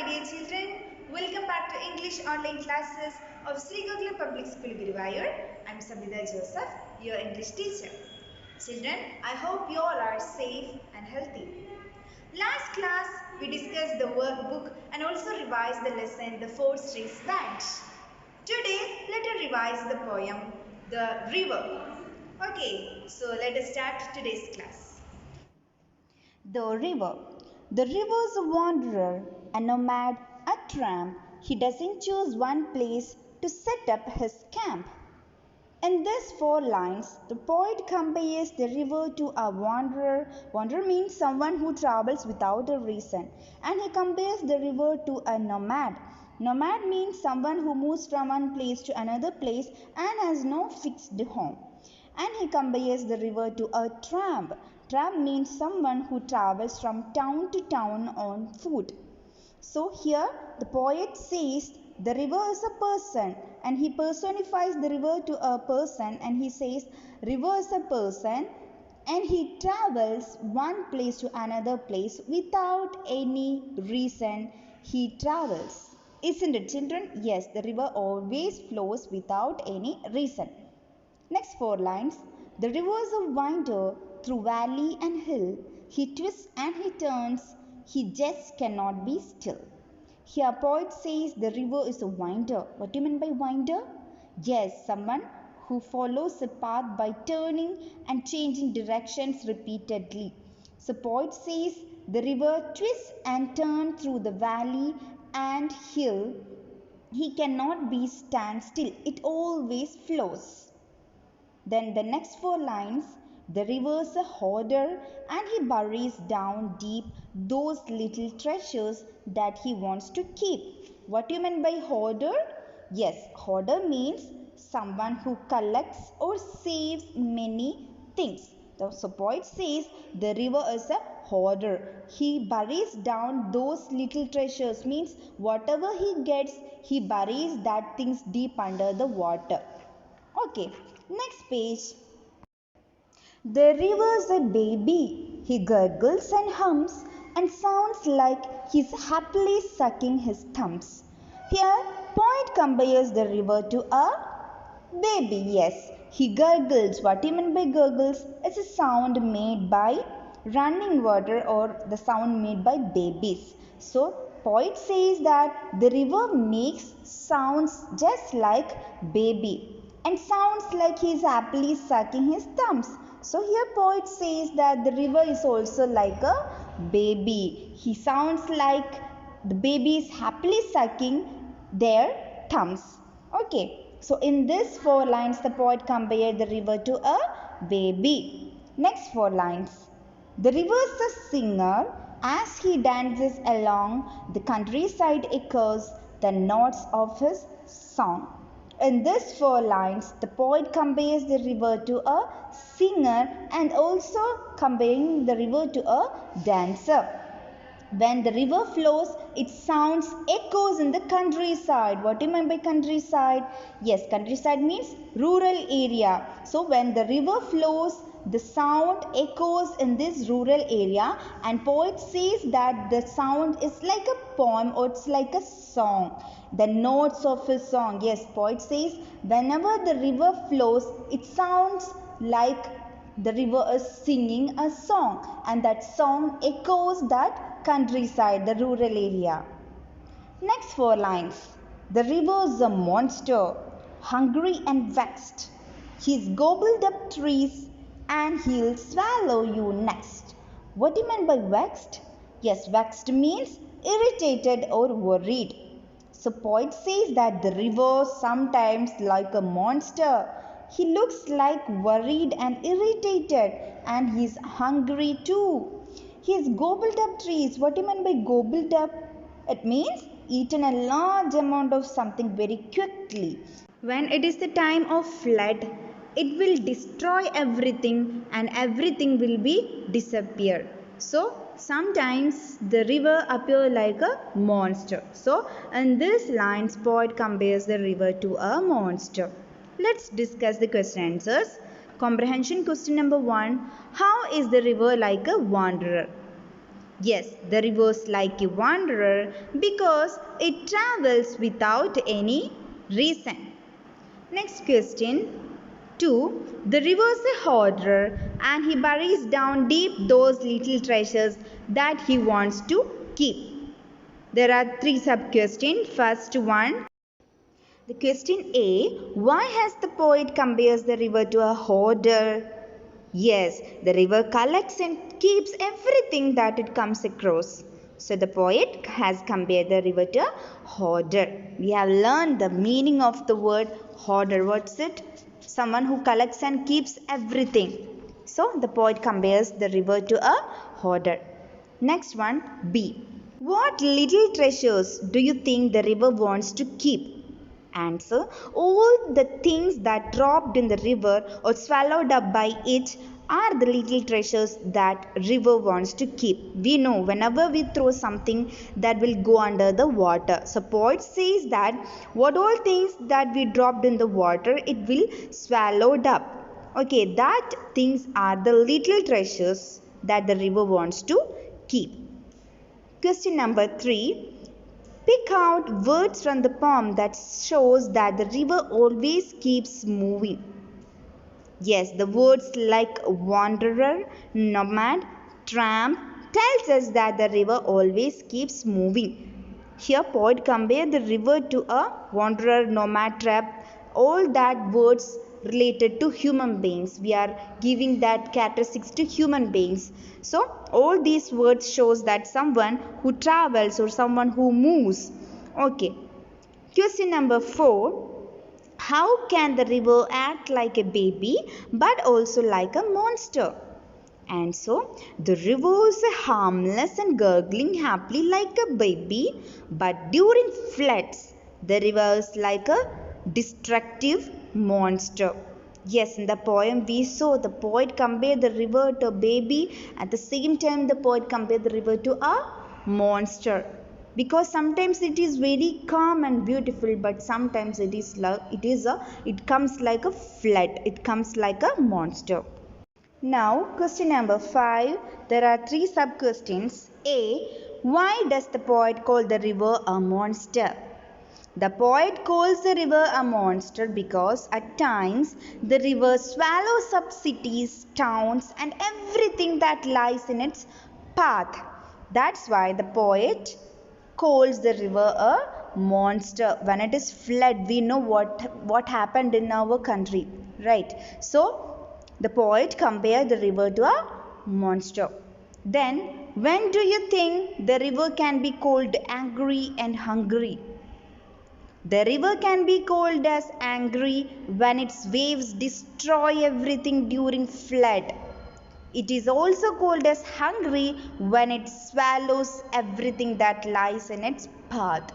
my dear children. Welcome back to English online classes of Sri Gurukula Public School Guruvayur. I am Sabida Joseph, your English teacher. Children, I hope you all are safe and healthy. Last class, we discussed the workbook and also revised the lesson, The Four Streets Band. Today, let us revise the poem, The River. Okay, so let us start today's class. The river. The river's a wanderer, a nomad, a tramp. He doesn't choose one place to set up his camp. In these 4 lines, the poet compares the river to a wanderer. Wanderer means someone who travels without a reason. And he compares the river to a nomad. Nomad means someone who moves from one place to another place and has no fixed home. And he compares the river to a tramp. Tramp means someone who travels from town to town on foot. So here the poet says the river is a person, and he personifies the river to a person, and he says river is a person and he travels one place to another place without any reason he travels. Isn't it, children? Yes, the river always flows without any reason. Next 4 lines. The river is a winder through valley and hill. He twists and he turns. He just cannot be still. Here poet says the river is a winder. What do you mean by winder? Yes, someone who follows a path by turning and changing directions repeatedly. So poet says the river twists and turns through the valley and hill. He cannot be stand still. It always flows. Then the next 4 lines, the river's a hoarder and he buries down deep those little treasures that he wants to keep. What do you mean by hoarder? Yes, hoarder means someone who collects or saves many things. So poet says the river is a hoarder. He buries down those little treasures, means whatever he gets, he buries that things deep under the water. Okay, next page. The river's a baby. He gurgles and hums and sounds like he's happily sucking his thumbs. Here, poet compares the river to a baby. Yes, he gurgles. What do you mean by gurgles? It's a sound made by running water or the sound made by babies. So, poet says that the river makes sounds just like baby and sounds like he is happily sucking his thumbs. So here poet says that the river is also like a baby. He sounds like the baby is happily sucking their thumbs. Okay, so in these 4 lines the poet compared the river to a baby. Next 4 lines. The river is a singer. As he dances along, the countryside echoes the notes of his song. In these 4 lines, the poet compares the river to a singer and also comparing the river to a dancer. When the river flows, its sounds echoes in the countryside. What do you mean by countryside? Yes, countryside means rural area. So when the river flows, the sound echoes in this rural area, and poet says that the sound is like a poem or it's like a song. The notes of his song. Yes, poet says whenever the river flows, it sounds like the river is singing a song, and that song echoes that countryside, the rural area. Next 4 lines. The river is a monster, hungry and vexed. He's gobbled up trees and he'll swallow you next. What do you mean by vexed? Yes, vexed means irritated or worried. So poet says that the river sometimes like a monster. He looks like worried and irritated, and he's hungry too. He's gobbled up trees. What do you mean by gobbled up? It means eaten a large amount of something very quickly. When it is the time of flood, it will destroy everything and everything will be disappear. So sometimes the river appear like a monster. So in these lines poet compares the river to a monster. Let's discuss the question answers. Comprehension question number 1. How is the river like a wanderer? Yes, the river's like a wanderer because it travels without any reason. Next question 2. The river's a hoarder and he buries down deep those little treasures that he wants to keep. There are 3 sub questions. First one. The question A. Why has the poet compares the river to a hoarder? Yes, the river collects and keeps everything that it comes across. So the poet has compared the river to a hoarder. We have learned the meaning of the word hoarder. What's it? Someone who collects and keeps everything. So the poet compares the river to a hoarder. Next one, B. What little treasures do you think the river wants to keep? Answer. All the things that dropped in the river or swallowed up by it are the little treasures that river wants to keep. We know whenever we throw something that will go under the water. So poet says that what all things that we dropped in the water it will swallowed up. Okay, that things are the little treasures that the river wants to keep. Question number 3. Pick out words from the poem that shows that the river always keeps moving. Yes, the words like wanderer, nomad, tramp tells us that the river always keeps moving. Here poet compared the river to a wanderer, nomad, tramp, all that words related to human beings. We are giving that characteristics to human beings. So all these words shows that someone who travels or someone who moves. Okay. Question number 4. How can the river act like a baby but also like a monster? And so the river is harmless and gurgling happily like a baby, but during floods, the river is like a destructive monster. Yes, in the poem we saw the poet compared the river to a baby. At the same time, the poet compared the river to a monster. Because sometimes it is very calm and beautiful, but sometimes it comes like a flood. It comes like a monster. Now, question number 5. There are 3 sub questions. A. Why does the poet call the river a monster? The poet calls the river a monster because at times the river swallows up cities, towns, and everything that lies in its path. That's why the poet calls the river a monster. When it is flood, we know what happened in our country, right? So the poet compared the river to a monster. Then, when do you think the river can be called angry and hungry? The river can be called as angry when its waves destroy everything during flood. It is also called as hungry when it swallows everything that lies in its path.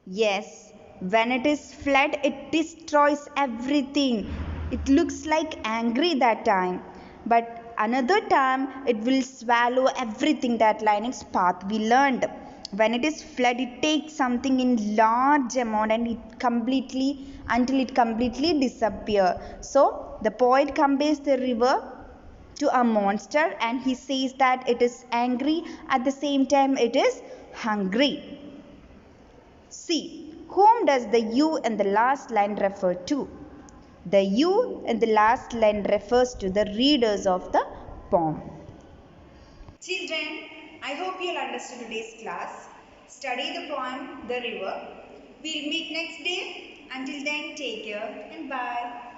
Yes, when it is flood, it destroys everything. It looks like angry that time. But another time, it will swallow everything that lies in its path. We learned when it is flood, it takes something in large amount and until it completely disappear. So the poet compares the river to a monster and he says that it is angry at the same time it is hungry. C. Whom does the you in the last line refer to? The you in the last line refers to the readers of the poem. Children, I hope you'll understood today's class. Study the poem The River. We'll meet next day. Until then, take care and bye.